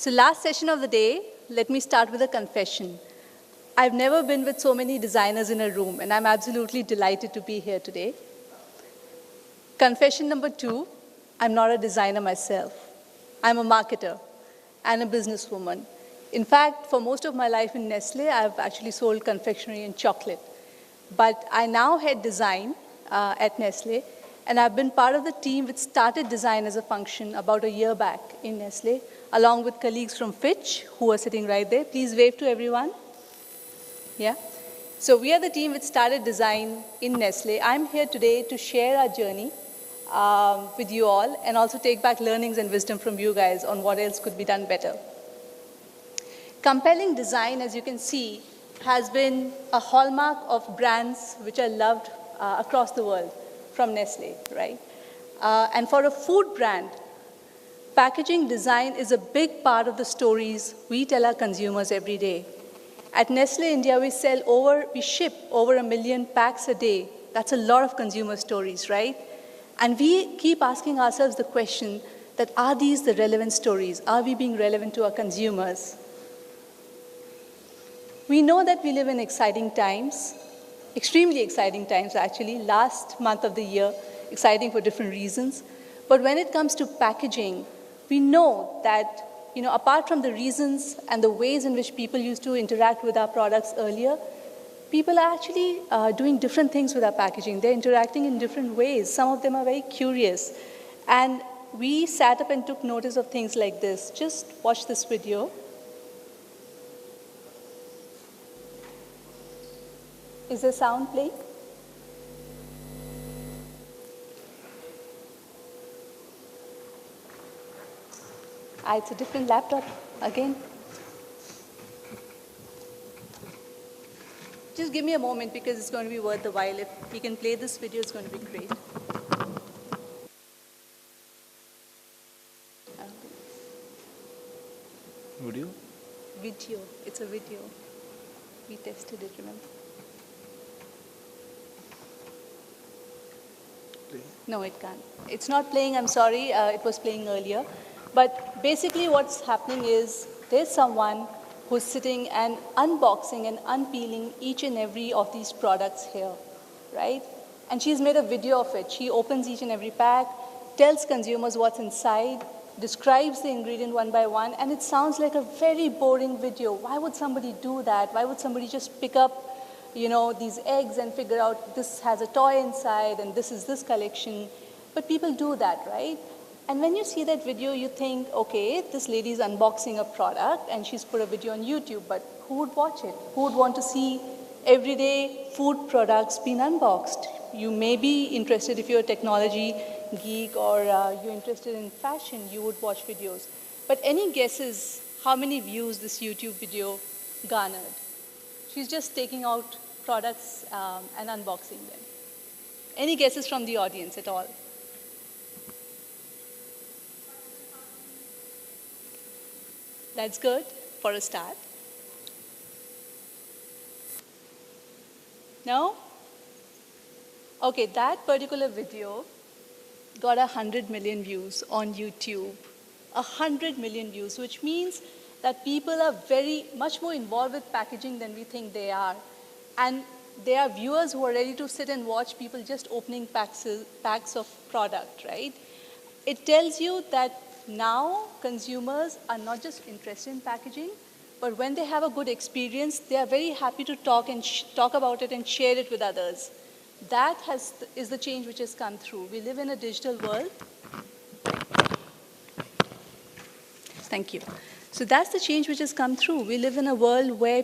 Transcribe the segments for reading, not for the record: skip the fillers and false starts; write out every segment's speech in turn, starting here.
So last session of the day, let me start with a confession. I've never been with so many designers in a room, and I'm absolutely delighted to be here today. Confession number 2, I'm not a designer myself. I'm a marketer and a businesswoman. In fact, for most of my life in Nestle, I've actually sold confectionery and chocolate. But I now head design at Nestle, and I've been part of the team which started design as a function about a year back in Nestle, along with colleagues from Fitch, who are sitting right there. Please wave to everyone. Yeah. So we are the team which started design in Nestle. I'm here today to share our journey with you all and also take back learnings and wisdom from you guys on what else could be done better. Compelling design, as you can see, has been a hallmark of brands which are loved across the world from Nestle, right? And for a food brand, packaging design is a big part of the stories we tell our consumers every day. At Nestle India, we ship over 1 million packs a day. That's a lot of consumer stories, right? And we keep asking ourselves the question that are these the relevant stories? Are we being relevant to our consumers? We know that we live in exciting times, extremely exciting times actually, last month of the year, exciting for different reasons. But when it comes to packaging, we know that apart from the reasons and the ways in which people used to interact with our products earlier, people are actually doing different things with our packaging. They're interacting in different ways. Some of them are very curious. And we sat up and took notice of things like this. Just watch this video. Is there sound playing? It's a different laptop again. Just give me a moment because it's going to be worth the while. If we can play this video, it's going to be great. Video? Video. It's a video. We tested it, remember? No, it can't. It's not playing, I'm sorry. It was playing earlier. But basically what's happening is there's someone who's sitting and unboxing and unpeeling each and every of these products here, right? And she's made a video of it. She opens each and every pack, tells consumers what's inside, describes the ingredient one by one, and it sounds like a very boring video. Why would somebody do that? Why would somebody just pick up these eggs and figure out this has a toy inside and this is this collection? But people do that, right? And when you see that video, you think, okay, this lady's unboxing a product and she's put a video on YouTube, but who would watch it? Who would want to see everyday food products being unboxed? You may be interested if you're a technology geek or you're interested in fashion, you would watch videos. But any guesses how many views this YouTube video garnered? She's just taking out products and unboxing them. Any guesses from the audience at all? That's good for a start. No? Okay, that particular video got 100 million views on YouTube. 100 million views, which means that people are much more involved with packaging than we think they are. And there are viewers who are ready to sit and watch people just opening packs of product, right? It tells you that now consumers are not just interested in packaging, but when they have a good experience, they are very happy to talk about it and share it with others. That is the change which has come through. We live in a digital world. Thank you. So that's the change which has come through. We live in a world where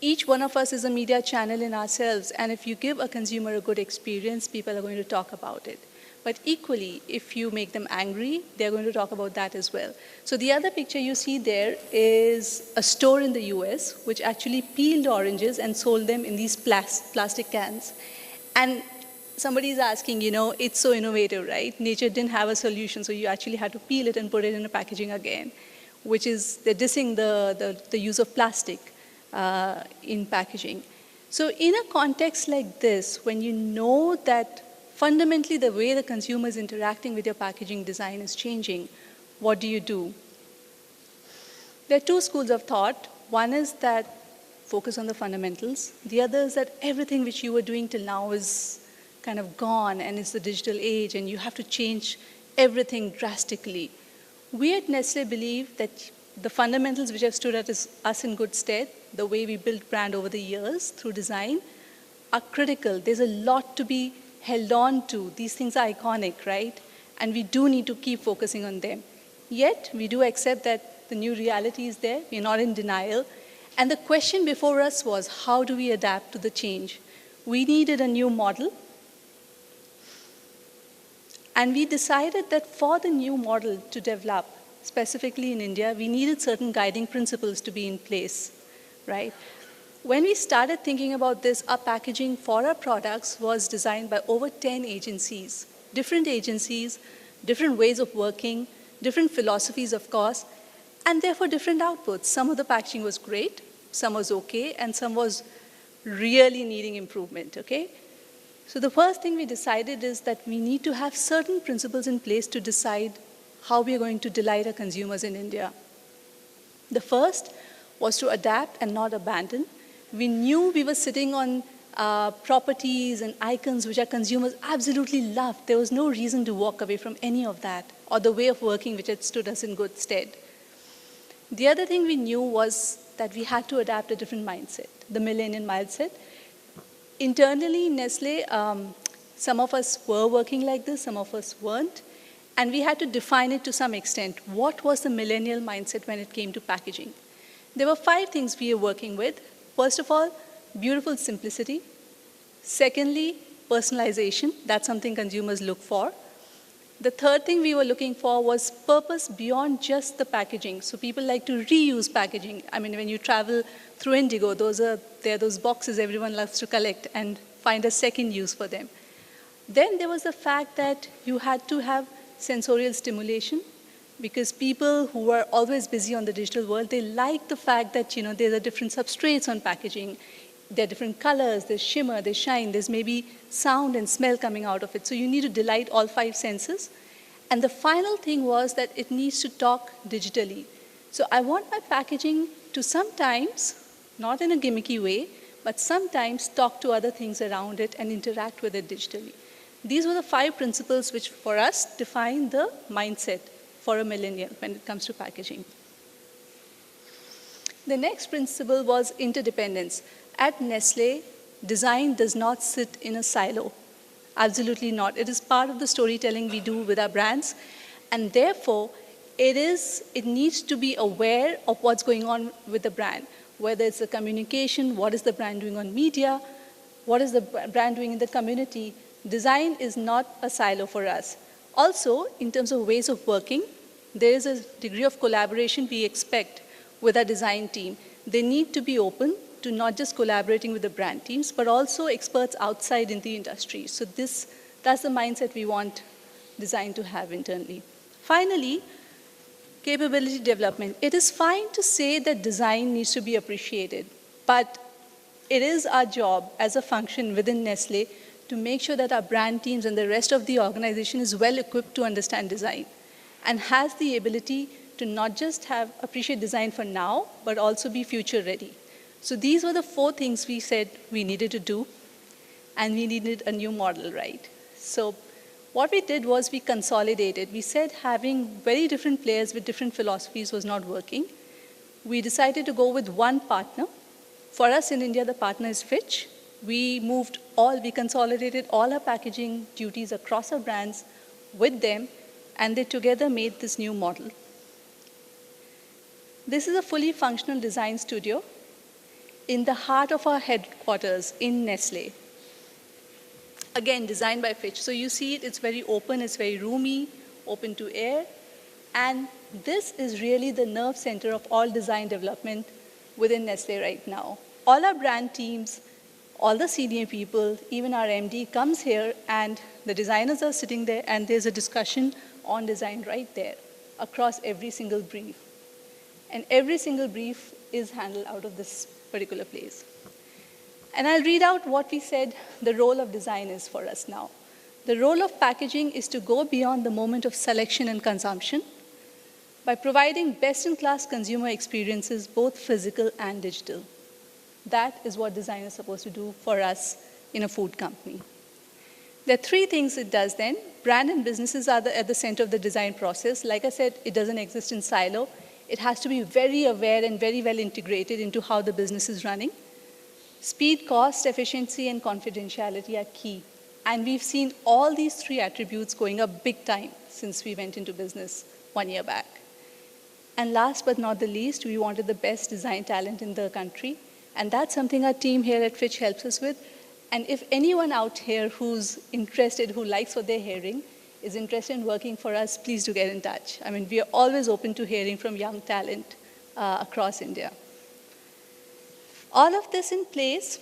each one of us is a media channel in ourselves, and if you give a consumer a good experience, people are going to talk about it. But equally, if you make them angry, they're going to talk about that as well. So the other picture you see there is a store in the US which actually peeled oranges and sold them in these plastic cans. And somebody is asking, it's so innovative, right? Nature didn't have a solution, so you actually had to peel it and put it in a packaging again, which is, they're dissing the use of plastic in packaging. So in a context like this, when you know that fundamentally the way the consumer is interacting with your packaging design is changing, what do? There are two schools of thought. One is that focus on the fundamentals. The other is that everything which you were doing till now is kind of gone and it's the digital age and you have to change everything drastically. We at Nestle believe that the fundamentals which have stood us in good stead, the way we built brand over the years through design, are critical. There's a lot to be held on to. These things are iconic, right? And we do need to keep focusing on them. Yet, we do accept that the new reality is there. We're not in denial. And the question before us was, how do we adapt to the change? We needed a new model. And we decided that for the new model to develop, specifically in India, we needed certain guiding principles to be in place, right? When we started thinking about this, our packaging for our products was designed by over 10 agencies, different ways of working, different philosophies, of course, and therefore different outputs. Some of the packaging was great, some was okay, and some was really needing improvement, okay? So the first thing we decided is that we need to have certain principles in place to decide how we are going to delight our consumers in India. The first was to adapt and not abandon. We knew we were sitting on properties and icons which our consumers absolutely loved. There was no reason to walk away from any of that or the way of working which had stood us in good stead. The other thing we knew was that we had to adapt a different mindset, the millennial mindset. Internally in Nestle, some of us were working like this, some of us weren't, and we had to define it to some extent. What was the millennial mindset when it came to packaging? There were 5 things we were working with. First of all, beautiful simplicity. Secondly, personalization. That's something consumers look for. The third thing we were looking for was purpose beyond just the packaging. So people like to reuse packaging. I mean, when you travel through Indigo, there are those boxes everyone loves to collect and find a second use for them. Then there was the fact that you had to have sensorial stimulation, because people who are always busy on the digital world, they like the fact that, you know, there are different substrates on packaging. There are different colors, there's shimmer, there's shine, there's maybe sound and smell coming out of it. So you need to delight all 5 senses. And the final thing was that it needs to talk digitally. So I want my packaging to sometimes, not in a gimmicky way, but sometimes talk to other things around it and interact with it digitally. These were the 5 principles which, for us, define the mindset for a millennial when it comes to packaging. The next principle was interdependence. At Nestle, design does not sit in a silo. Absolutely not. It is part of the storytelling we do with our brands, and therefore, it needs to be aware of what's going on with the brand, whether it's the communication, what is the brand doing on media, what is the brand doing in the community. Design is not a silo for us. Also, in terms of ways of working, there is a degree of collaboration we expect with our design team. They need to be open to not just collaborating with the brand teams, but also experts outside in the industry. So that's the mindset we want design to have internally. Finally, capability development. It is fine to say that design needs to be appreciated, but it is our job as a function within Nestle to make sure that our brand teams and the rest of the organization is well equipped to understand design and has the ability to not just appreciate design for now, but also be future ready. So these were the 4 things we said we needed to do, and we needed a new model, right? So what we did was we consolidated. We said having very different players with different philosophies was not working. We decided to go with one partner. For us in India, the partner is Fitch. We consolidated all our packaging duties across our brands with them, and they together made this new model. This is a fully functional design studio in the heart of our headquarters in Nestle. Again, designed by Fitch. So you see it's very open, it's very roomy, open to air, and this is really the nerve center of all design development within Nestle right now. All our brand teams, all the senior people, even our MD comes here, and the designers are sitting there, and there's a discussion on design right there across every single brief. And every single brief is handled out of this particular place. And I'll read out what we said the role of design is for us now. The role of packaging is to go beyond the moment of selection and consumption. by providing best-in-class consumer experiences, both physical and digital. That is what design is supposed to do for us in a food company. There are three things it does then. Brand and businesses are at the center of the design process. Like I said, it doesn't exist in silo. It has to be very aware and very well integrated into how the business is running. Speed, cost, efficiency, and confidentiality are key. And we've seen all these three attributes going up big time since we went into business 1 year back. And last but not the least, we wanted the best design talent in the country. And that's something our team here at Fitch helps us with. And if anyone out here who's interested, who likes what they're hearing, is interested in working for us, please do get in touch. I mean, we are always open to hearing from young talent across India. All of this in place,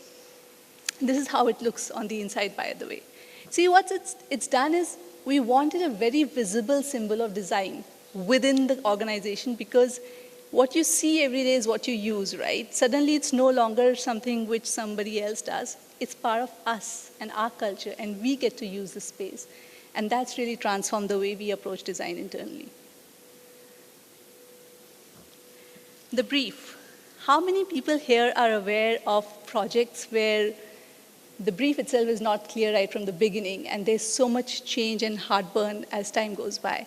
this is how it looks on the inside, by the way. See, what it's done is we wanted a very visible symbol of design within the organization, because what you see every day is what you use, right? Suddenly it's no longer something which somebody else does. It's part of us and our culture, and we get to use the space. And that's really transformed the way we approach design internally. The brief. How many people here are aware of projects where the brief itself is not clear right from the beginning, and there's so much change and heartburn as time goes by?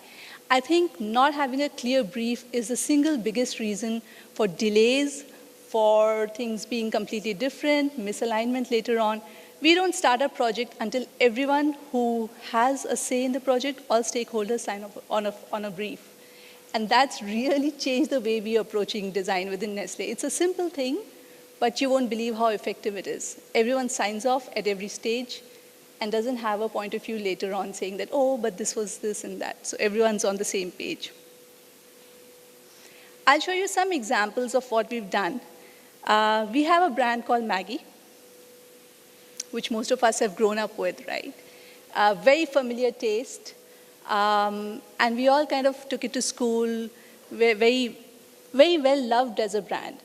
I think not having a clear brief is the single biggest reason for delays, for things being completely different, misalignment later on. We don't start a project until everyone who has a say in the project, all stakeholders sign off on a brief. And that's really changed the way we are approaching design within Nestle. It's a simple thing, but you won't believe how effective it is. Everyone signs off at every stage and doesn't have a point of view later on saying that, oh, but this was this and that. So everyone's on the same page. I'll show you some examples of what we've done. We have a brand called Maggi, which most of us have grown up with, right? Very familiar taste. And we all kind of took it to school, very, very well loved as a brand.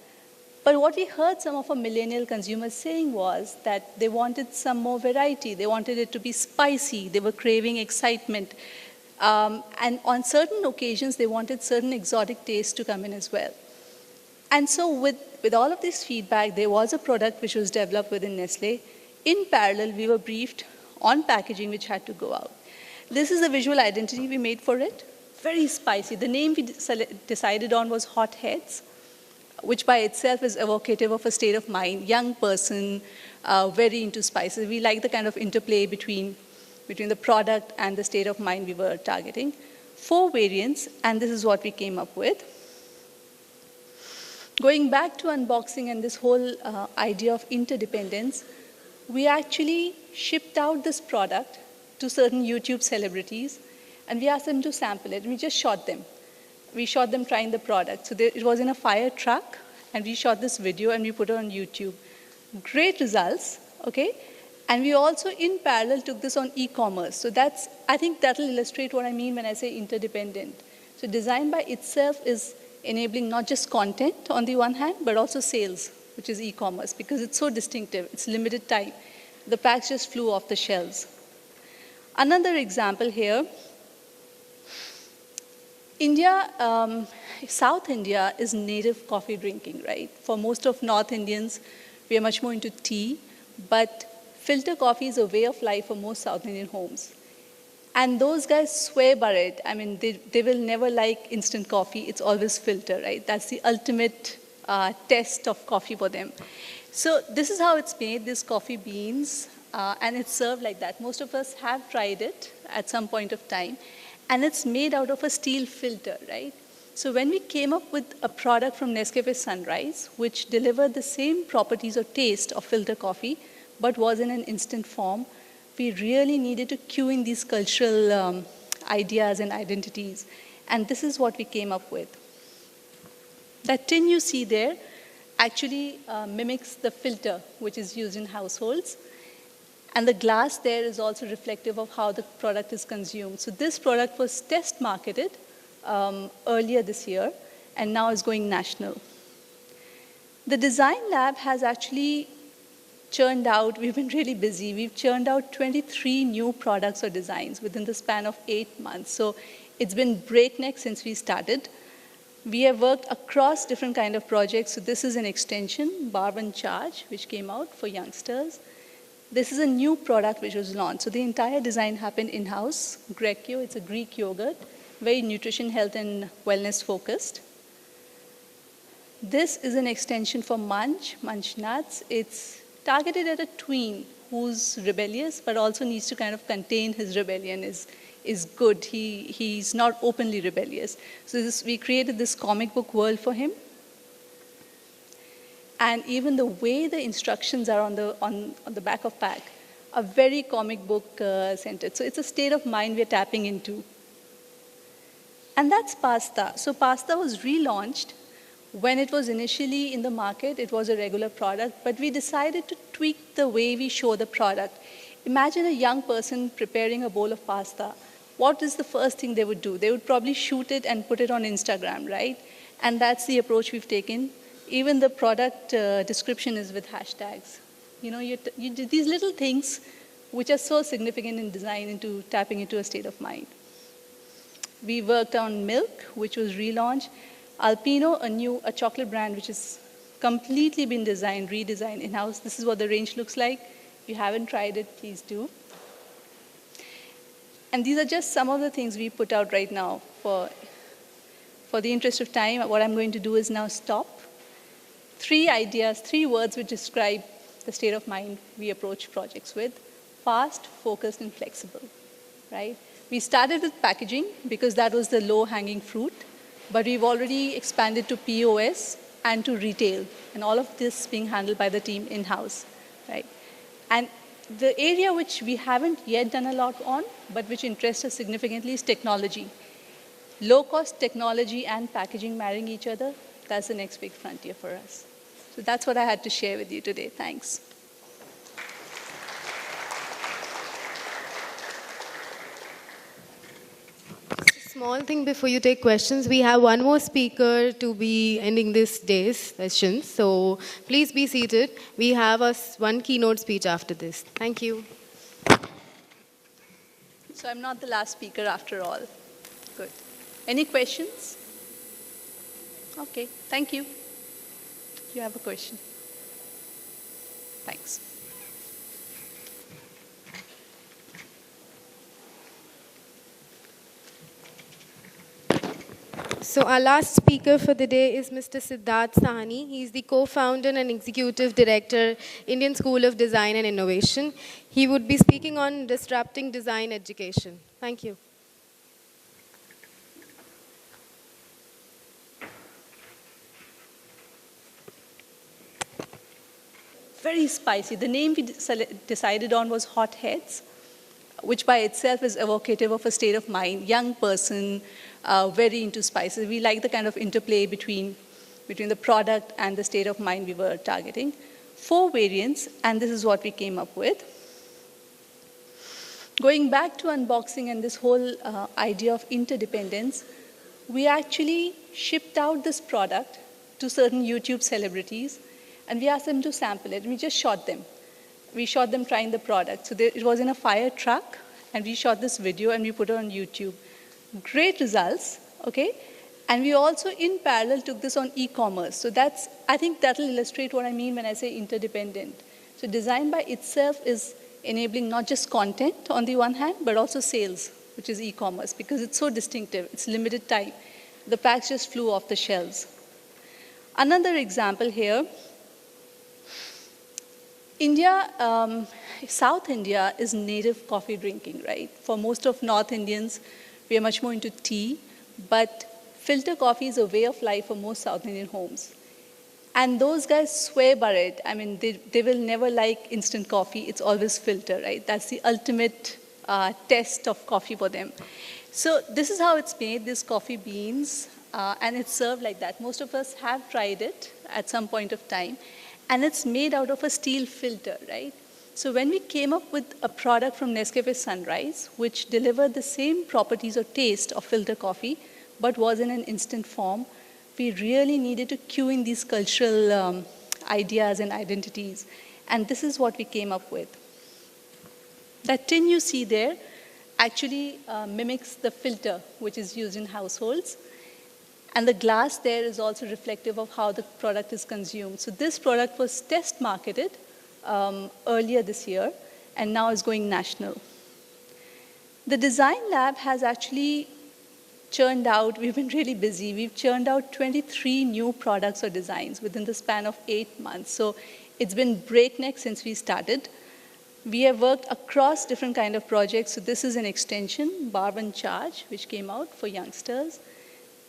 But what we heard some of our millennial consumers saying was that they wanted some more variety. They wanted it to be spicy. They were craving excitement. And on certain occasions, they wanted certain exotic tastes to come in as well. And so with all of this feedback, there was a product which was developed within Nestle. In parallel, we were briefed on packaging which had to go out. This is the visual identity we made for it. Very spicy. The name we decided on was Hot Heads, which by itself is evocative of a state of mind, young person, very into spices. We like the kind of interplay between the product and the state of mind we were targeting. 4 variants, and this is what we came up with. Going back to unboxing and this whole idea of interdependence, we actually shipped out this product to certain YouTube celebrities, and we asked them to sample it, and we just shot them. We shot them trying the product. So it was in a fire truck, and we shot this video, and we put it on YouTube. Great results, okay? And we also, in parallel, took this on e-commerce. So I think that'll illustrate what I mean when I say interdependent. So design by itself is enabling not just content on the one hand, but also sales, which is e-commerce, because it's so distinctive. It's limited time. The packs just flew off the shelves. Another example here, India, South India is native coffee drinking, right? For most of North Indians, we are much more into tea, but filter coffee is a way of life for most South Indian homes. And those guys swear by it. I mean, they will never like instant coffee. It's always filter, right? That's the ultimate test of coffee for them. So this is how it's made, these coffee beans, and it's served like that. Most of us have tried it at some point of time, and it's made out of a steel filter, right? So when we came up with a product from Nescafe Sunrise, which delivered the same properties or taste of filter coffee, but was in an instant form, we really needed to cue in these cultural ideas and identities. And this is what we came up with. That tin you see there actually mimics the filter which is used in households. And the glass there is also reflective of how the product is consumed. So this product was test marketed earlier this year, and now is going national. The design lab has actually churned out, we've been really busy, we've churned out 23 new products or designs within the span of 8 months. So it's been breakneck since we started. We have worked across different kind of projects. So this is an extension, Barb and Charge, which came out for youngsters. This is a new product which was launched. So the entire design happened in-house. Grecchio, it's a Greek yogurt, very nutrition, health, and wellness focused. This is an extension for Munch, Munch Nuts. It's targeted at a tween who's rebellious, but also needs to kind of contain his rebellion, is good. He's not openly rebellious. So we created this comic book world for him. And even the way the instructions are on the back of pack are very comic book centered. So it's a state of mind we're tapping into. And that's Pasta. So Pasta was relaunched. When it was initially in the market, it was a regular product, but we decided to tweak the way we show the product. Imagine a young person preparing a bowl of pasta. What is the first thing they would do? They would probably shoot it and put it on Instagram, right? And that's the approach we've taken. Even the product description is with hashtags. You know, you do these little things which are so significant in design into tapping into a state of mind. We worked on Milk, which was relaunched. Alpino, a chocolate brand which has completely been redesigned in-house. This is what the range looks like. If you haven't tried it, please do. And these are just some of the things we put out right now. For the interest of time, what I'm going to do is now stop. 3 ideas, 3 words which describe the state of mind we approach projects with: fast, focused, and flexible, right? We started with packaging because that was the low-hanging fruit, but we've already expanded to POS and to retail, and all of this being handled by the team in-house, right? And the area which we haven't yet done a lot on, but which interests us significantly, is technology. Low-cost technology and packaging marrying each other, that's the next big frontier for us. So that's what I had to share with you today. Thanks. Small thing before you take questions, we have one more speaker to be ending this day's session. So please be seated. We have one keynote speech after this. Thank you. So I'm not the last speaker after all. Good. Any questions? Okay, thank you. You have a question? Thanks. So our last speaker for the day is Mr. Siddharth Sahni. He is the co-founder and executive director, Indian School of Design and Innovation. He would be speaking on disrupting design education. Thank you. Very spicy. The name we decided on was Hot Heads, which by itself is evocative of a state of mind. Young person, very into spices. We like the kind of interplay between the product and the state of mind we were targeting. 4 variants, and this is what we came up with. Going back to unboxing and this whole idea of interdependence, we actually shipped out this product to certain YouTube celebrities, and we asked them to sample it, and we just shot them. We shot them trying the product. So it was in a fire truck, and we shot this video, and we put it on YouTube. Great results, okay? And we also, in parallel, took this on e-commerce. So I think that'll illustrate what I mean when I say interdependent. So design by itself is enabling not just content on the one hand, but also sales, which is e-commerce, because it's so distinctive. It's limited type. The packs just flew off the shelves. Another example here, India, South India is native coffee drinking, right? For most of North Indians, we are much more into tea, but filter coffee is a way of life for most South Indian homes. And those guys swear by it. I mean, they will never like instant coffee. It's always filter, right? That's the ultimate test of coffee for them. So this is how it's made, these coffee beans, and it's served like that. Most of us have tried it at some point of time. And it's made out of a steel filter, right? So when we came up with a product from Nescafe Sunrise, which delivered the same properties or taste of filter coffee, but was in an instant form, we really needed to cue in these cultural ideas and identities. And this is what we came up with. That tin you see there actually mimics the filter which is used in households. And the glass there is also reflective of how the product is consumed. So this product was test marketed earlier this year, and now is going national. The design lab has actually churned out, we've been really busy, we've churned out 23 new products or designs within the span of 8 months. So it's been breakneck since we started. We have worked across different kind of projects. So this is an extension, Barb and Charge, which came out for youngsters.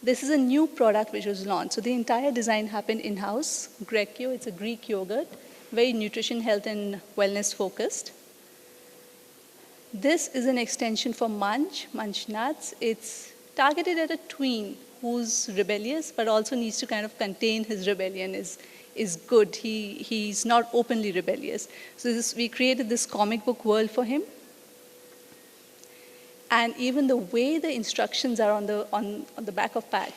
This is a new product which was launched. So the entire design happened in-house. Grecchio, it's a Greek yogurt, very nutrition, health, and wellness focused. This is an extension for Munch Nuts. It's targeted at a tween who's rebellious, but also needs to kind of contain his rebellion, is good. He's not openly rebellious. So we created this comic book world for him. And even the way the instructions are on the back of pack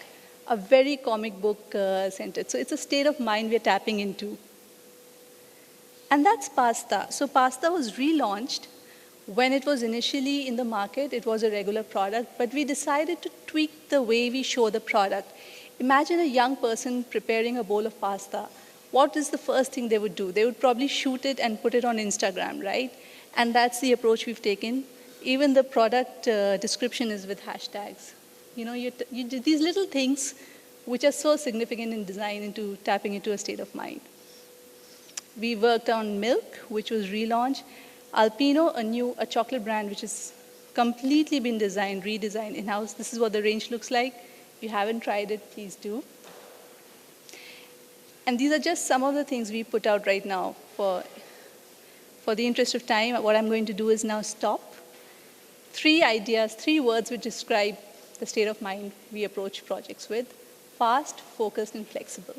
are very comic book centered. So it's a state of mind we're tapping into. And that's Pasta. So Pasta was relaunched. When it was initially in the market, it was a regular product, but we decided to tweak the way we show the product. Imagine a young person preparing a bowl of pasta. What is the first thing they would do? They would probably shoot it and put it on Instagram, right? And that's the approach we've taken. Even the product description is with hashtags. You know, you do these little things which are so significant in design into tapping into a state of mind. We worked on Milk, which was relaunched. Alpino, a chocolate brand which has completely been redesigned in-house. This is what the range looks like. If you haven't tried it, please do. And these are just some of the things we put out right now. For the interest of time, what I'm going to do is now stop. 3 ideas, 3 words which describe the state of mind we approach projects with: fast, focused, and flexible,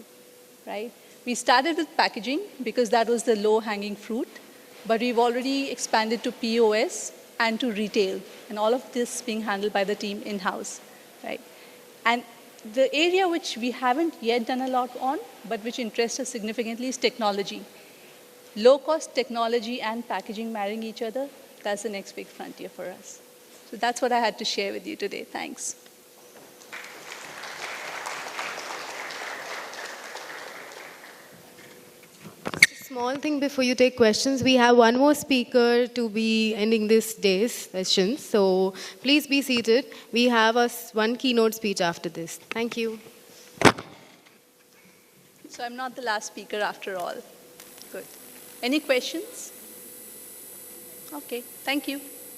right? We started with packaging because that was the low-hanging fruit. But we've already expanded to POS and to retail, and all of this being handled by the team in-house, right? And the area which we haven't yet done a lot on, but which interests us significantly, is technology. Low-cost technology and packaging marrying each other, that's the next big frontier for us. So that's what I had to share with you today. Thanks. Small thing before you take questions, we have one more speaker to be ending this day's session. So please be seated. We have one keynote speech after this. Thank you. So I'm not the last speaker after all. Good. Any questions? Okay, thank you.